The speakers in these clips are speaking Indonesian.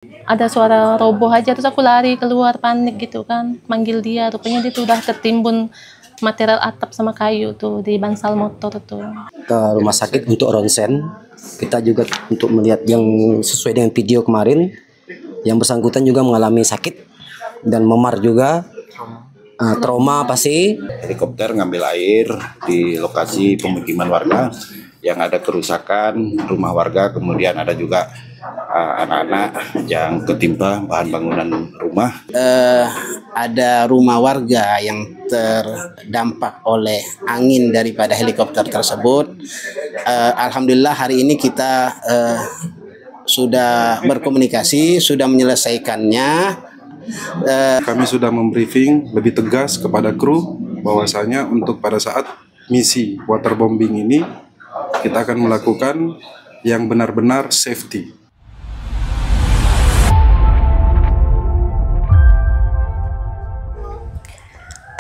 Ada suara roboh aja, terus aku lari keluar panik gitu kan, manggil dia, rupanya dia tuh udah tertimbun material atap sama kayu tuh di bansal motor tuh. Ke rumah sakit untuk ronsen, kita juga untuk melihat yang sesuai dengan video kemarin, yang bersangkutan juga mengalami sakit dan memar juga, trauma pasti. Helikopter ngambil air di lokasi pemukiman warga yang ada kerusakan rumah warga, kemudian ada juga anak-anak yang ketimpa bahan bangunan rumah. Ada rumah warga yang terdampak oleh angin daripada helikopter tersebut. Alhamdulillah hari ini kita sudah berkomunikasi, sudah menyelesaikannya. Kami sudah membriefing lebih tegas kepada kru bahwasanya untuk pada saat misi waterbombing ini kita akan melakukan yang benar-benar safety.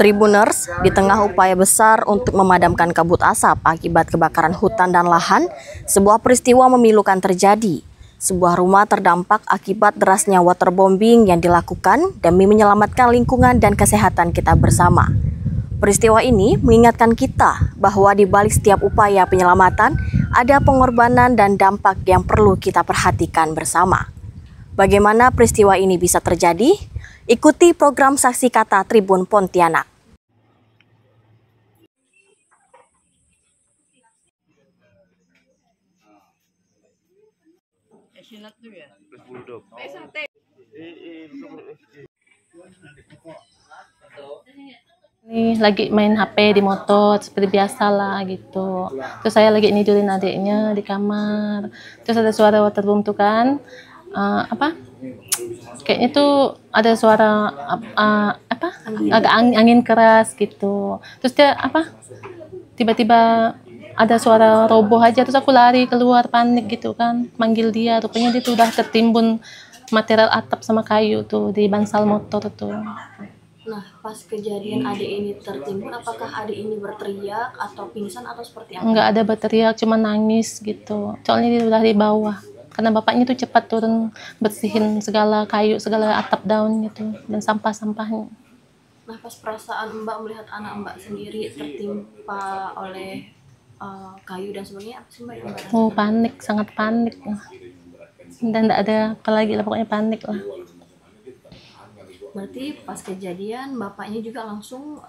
Tribuners, di tengah upaya besar untuk memadamkan kabut asap akibat kebakaran hutan dan lahan, sebuah peristiwa memilukan terjadi. Sebuah rumah terdampak akibat derasnya waterbombing yang dilakukan demi menyelamatkan lingkungan dan kesehatan kita bersama. Peristiwa ini mengingatkan kita bahwa di balik setiap upaya penyelamatan, ada pengorbanan dan dampak yang perlu kita perhatikan bersama. Bagaimana peristiwa ini bisa terjadi? Ikuti program Saksi Kata Tribun Pontianak. Nih lagi main HP di motor seperti biasa lah gitu. Terus saya lagi nidurin adiknya di kamar. Terus ada suara waterboom tuh kan, kayaknya tuh ada suara agak angin keras gitu. Terus dia tiba-tiba ada suara roboh aja, terus aku lari keluar panik gitu kan, manggil dia, rupanya dia tuh udah tertimbun material atap sama kayu tuh di bansal motor tuh. Nah, pas kejadian adik ini tertimbun, apakah adik ini berteriak atau pingsan atau seperti apa? Enggak ada berteriak, cuma nangis gitu. Soalnya dia udah di bawah. Karena bapaknya tuh cepat turun bersihin segala kayu, segala atap daun gitu, dan sampah-sampahnya. Nah, pas perasaan Mbak melihat anak Mbak sendiri tertimpa oleh kayu dan sebagainya, apa sih Mbak yang Mbak rasakan? Oh, panik, sangat panik. Dan enggak ada apa lagi lah, pokoknya panik lah. Berarti pas kejadian bapaknya juga langsung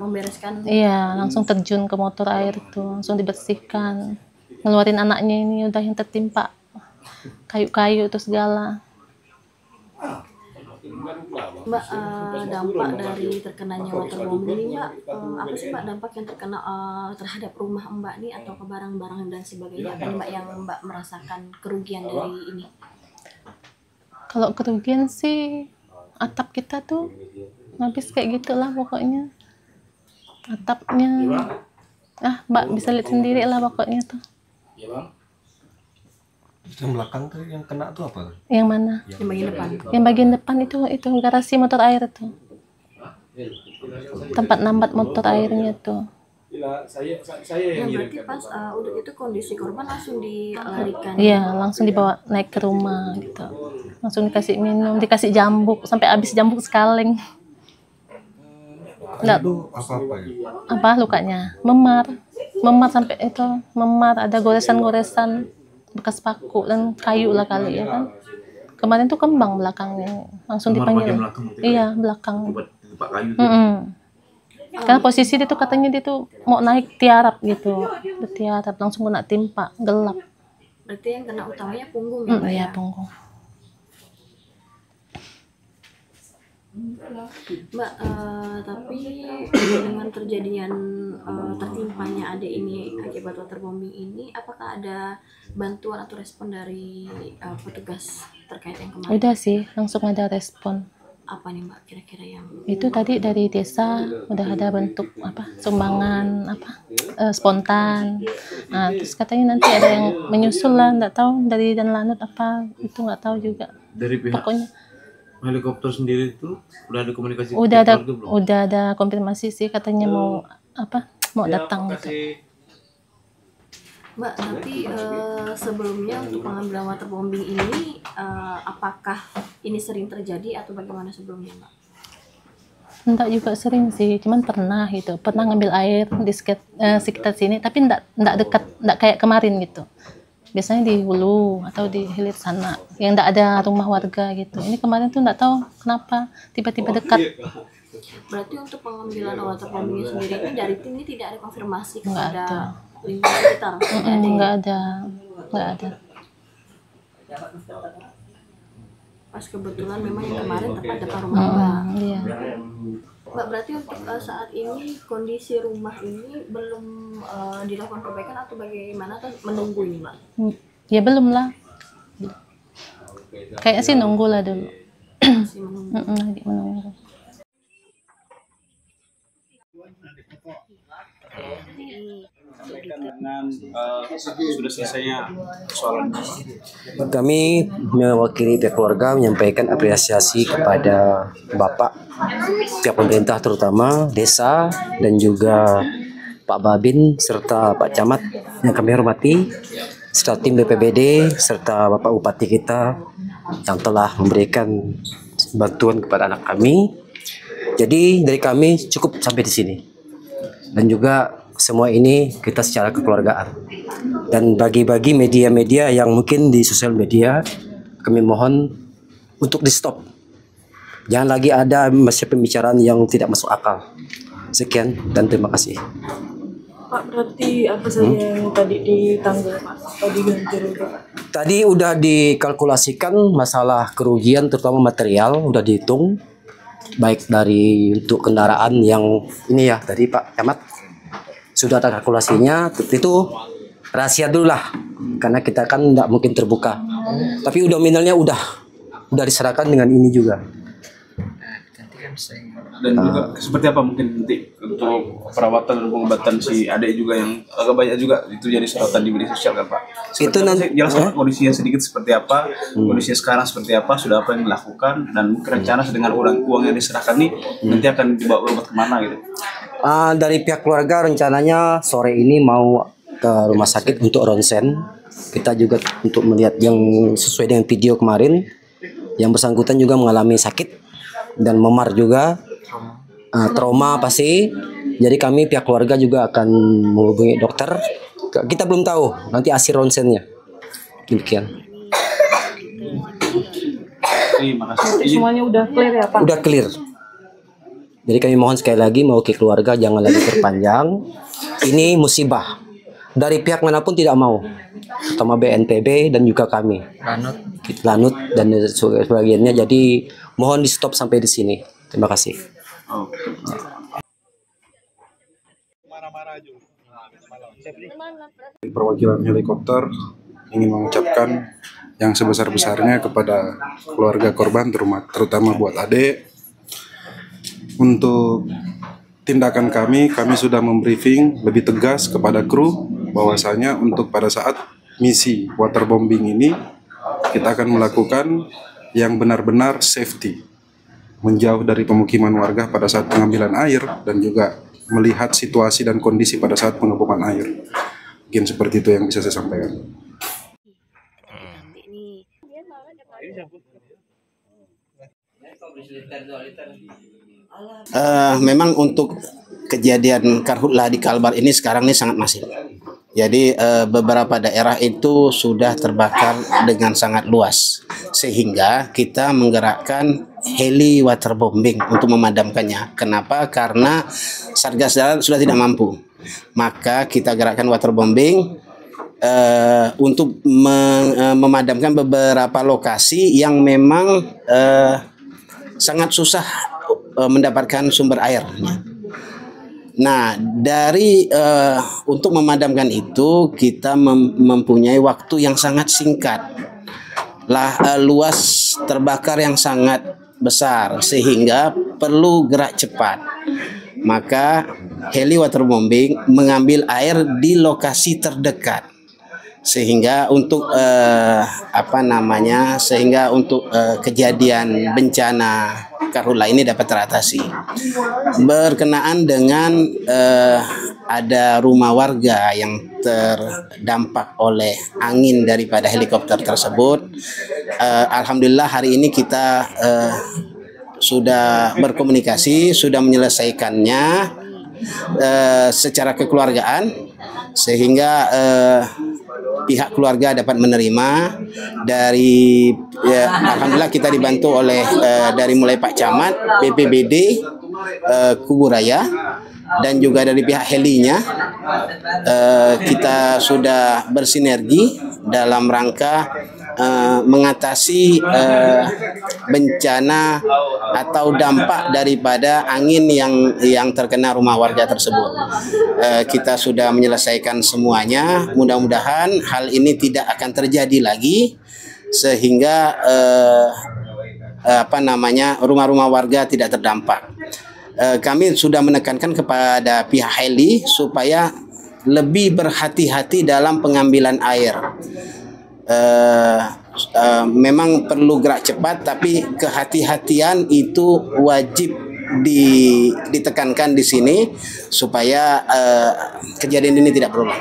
membereskan? Iya, langsung terjun ke motor air itu, langsung dibersihkan, ngeluarin anaknya ini udah yang tertimpa kayu-kayu itu segala. Mbak, dampak dari terkenanya waterbombing ini Mbak, apa sih Mbak dampak yang terkena terhadap rumah Mbak nih atau ke barang-barang dan sebagainya? Apa nih Mbak yang Mbak merasakan kerugian dari ini? Kalau kerugian sih atap kita tuh habis kayak gitulah pokoknya, atapnya. Mbak bisa lihat sendiri lah pokoknya tuh. Yang belakang tuh yang kena tuh apa? Yang mana? Yang bagian depan. Yang bagian depan itu garasi motor air tuh, tempat nambat motor airnya tuh. Nah, berarti pas udah itu kondisi korban langsung dilarikan? Iya, langsung dibawa naik ke rumah gitu, langsung dikasih minum, dikasih jambuk sampai habis jambuk sekaleng. Lukanya tuh apa ya? Apa lukanya? Memar sampai itu memar, ada goresan-goresan bekas paku dan kayu lah kali ya kan. Kemarin tuh kembang belakangnya, langsung dipanggil. Iya, belakang. Karena posisi dia tuh katanya dia tuh mau naik tiarap gitu, tiarap langsung kena timpa, gelap. Berarti yang kena utamanya punggung ya Mbak? Iya, punggung. Mbak, tapi dengan terjadian tertimpanya adik ini akibat waterbombing ini, apakah ada bantuan atau respon dari petugas terkait yang kemarin? Udah sih, langsung ada respon. Apa nih Mbak kira-kira yang? Itu tadi dari desa udah ada bentuk sumbangan spontan. Nah, terus katanya nanti ada yang menyusul lah, nggak tahu dari dan lanut apa itu, nggak tahu juga. Dari pihak pokoknya helikopter sendiri itu udah ada komunikasi? Udah ada konfirmasi sih, katanya mau datang gitu. Mbak, tapi sebelumnya untuk pengambilan waterbombing ini apakah ini sering terjadi atau bagaimana sebelumnya, Mbak? Enggak juga sering sih, cuman pernah gitu, pernah ngambil air di sekitar sini, tapi enggak dekat, enggak kayak kemarin gitu. Biasanya di hulu atau di hilir sana, yang enggak ada rumah warga gitu. Ini kemarin tuh enggak tahu kenapa tiba-tiba dekat. Berarti untuk pengambilan waterbombing sendiri ini dari tim ini tidak ada konfirmasi Enggak kepada ada. lingkungan sekitar? Enggak ada, enggak ada. Pas kebetulan memang yang kemarin tepat depan rumah Mbak. Iya. Mbak, berarti untuk saat ini kondisi rumah ini belum dilakukan perbaikan atau bagaimana, atau menunggu ini, Mbak? Ya belum lah. Kayaknya sih nunggu lah dulu. Masih menunggu. Lagi menunggu. Sudah selesainya persoalan. Kami mewakili pihak keluarga menyampaikan apresiasi kepada Bapak, pihak pemerintah terutama desa dan juga Pak Babin serta Pak Camat yang kami hormati, serta tim BPBD serta Bapak Bupati kita yang telah memberikan bantuan kepada anak kami. Jadi dari kami cukup sampai di sini. Dan juga semua ini kita secara kekeluargaan. Dan bagi-bagi media-media yang mungkin di sosial media, kami mohon untuk di stop. Jangan lagi ada pembicaraan yang tidak masuk akal. Sekian dan terima kasih. Pak, berarti apa saja yang tadi ditanggung, Pak? Tadi ganti rugi? Tadi udah dikalkulasikan masalah kerugian terutama material, udah dihitung. Baik dari untuk kendaraan yang ini ya, tadi Pak Camat sudah ada kalkulasinya, itu rahasia dulu lah. Karena kita kan tidak mungkin terbuka. Tapi udah nominalnya udah diserahkan dengan ini juga. Dan juga seperti apa mungkin nanti untuk perawatan dan pengobatan si adik juga yang agak banyak juga itu jadi sorotan di media sosial kan Pak? Itu nanti jelaskan kondisinya sedikit seperti apa, kondisinya sekarang seperti apa, sudah apa yang dilakukan, dan mungkin rencana dengan uang yang diserahkan nih nanti akan dibawa berobat kemana gitu? Dari pihak keluarga rencananya sore ini mau ke rumah sakit untuk ronsen. Kita juga untuk melihat yang sesuai dengan video kemarin, yang bersangkutan juga mengalami sakit dan memar juga, trauma pasti. Jadi kami pihak keluarga juga akan menghubungi dokter. Kita belum tahu nanti hasil ronsennya. Demikian. Terima kasih. Semuanya udah clear ya, Pak? Udah clear. Jadi kami mohon sekali lagi mewakili keluarga jangan lagi perpanjang. Ini musibah. Dari pihak manapun tidak mau. Terutama BNPB dan juga kami. Lanut dan sebagainya. Jadi mohon di stop sampai di sini. Terima kasih. Perwakilan helikopter ingin mengucapkan yang sebesar-besarnya kepada keluarga korban, terutama buat adik. Untuk tindakan kami sudah membriefing lebih tegas kepada kru bahwasanya untuk pada saat misi waterbombing ini kita akan melakukan yang benar-benar safety, menjauh dari pemukiman warga pada saat pengambilan air dan juga melihat situasi dan kondisi pada saat pengepungan air. Mungkin seperti itu yang bisa saya sampaikan. Memang untuk kejadian karhutlah di Kalbar ini sekarang ini sangat masif. Jadi beberapa daerah itu sudah terbakar dengan sangat luas, sehingga kita menggerakkan heli waterbombing untuk memadamkannya. Kenapa? Karena Satgas Darat sudah tidak mampu. Maka kita gerakkan waterbombing untuk memadamkan beberapa lokasi yang memang sangat susah mendapatkan sumber airnya. Nah, dari untuk memadamkan itu kita mempunyai waktu yang sangat singkat, luas terbakar yang sangat besar sehingga perlu gerak cepat. Maka heli waterbombing mengambil air di lokasi terdekat sehingga untuk kejadian bencana karhutla ini dapat teratasi. Berkenaan dengan ada rumah warga yang terdampak oleh angin daripada helikopter tersebut. Alhamdulillah hari ini kita sudah berkomunikasi, sudah menyelesaikannya secara kekeluargaan, sehingga pihak keluarga dapat menerima dari alhamdulillah kita dibantu oleh dari mulai Pak Camat, BPBD Kuburaya, dan juga dari pihak helinya. Kita sudah bersinergi dalam rangka mengatasi bencana atau dampak daripada angin yang terkena rumah warga tersebut. Kita sudah menyelesaikan semuanya. Mudah-mudahan hal ini tidak akan terjadi lagi, sehingga rumah-rumah warga tidak terdampak. Kami sudah menekankan kepada pihak heli supaya lebih berhati-hati dalam pengambilan air. Memang perlu gerak cepat, tapi kehati-hatian itu wajib ditekankan di sini supaya kejadian ini tidak berulang.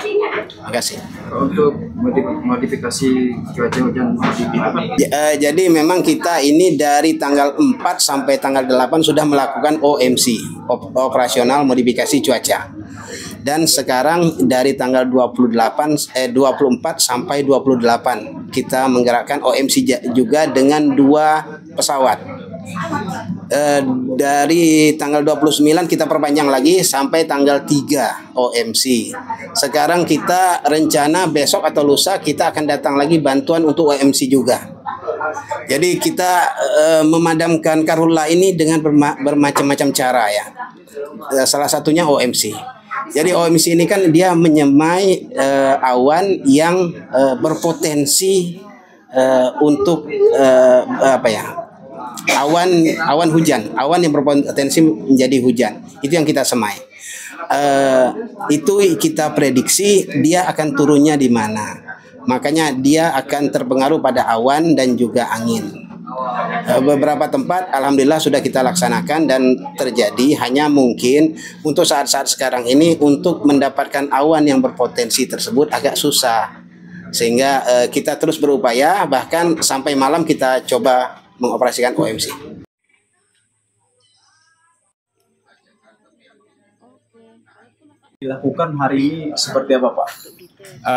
Terima kasih. Untuk modifikasi cuaca hujan jadi memang kita ini dari tanggal 4 sampai tanggal 8 sudah melakukan OMC, operasional modifikasi cuaca. Dan sekarang dari tanggal 24 sampai 28 kita menggerakkan OMC juga dengan 2 pesawat. Dari tanggal 29 kita perpanjang lagi sampai tanggal 3 OMC. Sekarang kita rencana besok atau lusa kita akan datang lagi bantuan untuk OMC juga. Jadi kita memadamkan karhutlah ini dengan bermacam-macam cara ya. Salah satunya OMC. Jadi OMC ini kan dia menyemai awan yang berpotensi untuk awan hujan, awan yang berpotensi menjadi hujan. Itu yang kita semai. Itu kita prediksi dia akan turunnya di mana. Makanya dia akan terpengaruh pada awan dan juga angin. Beberapa tempat alhamdulillah sudah kita laksanakan dan terjadi, hanya mungkin untuk saat-saat sekarang ini untuk mendapatkan awan yang berpotensi tersebut agak susah, sehingga kita terus berupaya, bahkan sampai malam kita coba mengoperasikan OMC. Dilakukan hari ini seperti apa, Pak?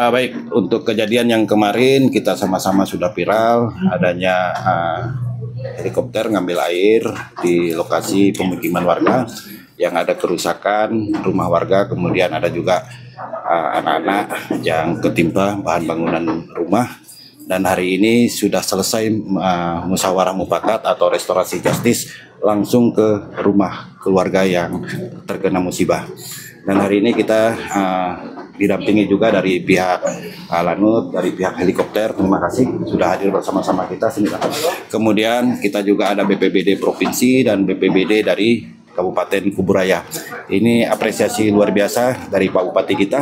Baik, untuk kejadian yang kemarin kita sama-sama sudah viral adanya helikopter ngambil air di lokasi pemukiman warga yang ada kerusakan rumah warga, kemudian ada juga anak-anak yang ketimpa bahan bangunan rumah. Dan hari ini sudah selesai musyawarah mufakat atau restorasi justice langsung ke rumah keluarga yang terkena musibah. Dan hari ini kita didampingi juga dari pihak Lanut, dari pihak helikopter. Terima kasih sudah hadir bersama-sama kita. Kemudian kita juga ada BPBD Provinsi dan BPBD dari Kabupaten Kuburaya. Ini apresiasi luar biasa dari Pak Bupati kita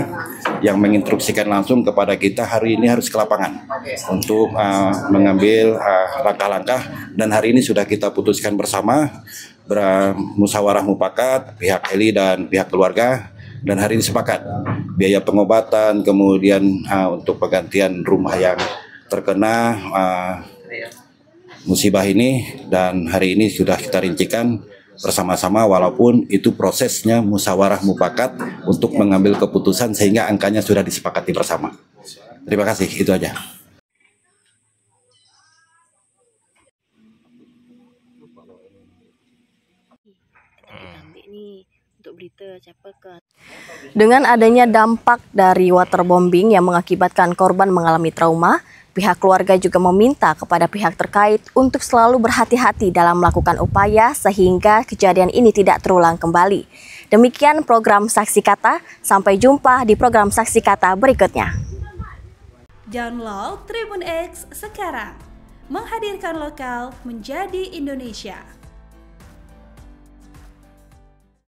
yang menginstruksikan langsung kepada kita hari ini harus ke lapangan untuk mengambil langkah-langkah, dan hari ini sudah kita putuskan bersama bermusyawarah mufakat pihak heli dan pihak keluarga, dan hari ini sepakat biaya pengobatan, kemudian untuk penggantian rumah yang terkena musibah ini, dan hari ini sudah kita rincikan bersama-sama, walaupun itu prosesnya musyawarah mufakat untuk mengambil keputusan sehingga angkanya sudah disepakati bersama. Terima kasih, itu aja. Dengan adanya dampak dari waterbombing yang mengakibatkan korban mengalami trauma, pihak keluarga juga meminta kepada pihak terkait untuk selalu berhati-hati dalam melakukan upaya sehingga kejadian ini tidak terulang kembali. Demikian program Saksi Kata, sampai jumpa di program Saksi Kata berikutnya. Download Tribun X sekarang, menghadirkan lokal menjadi Indonesia.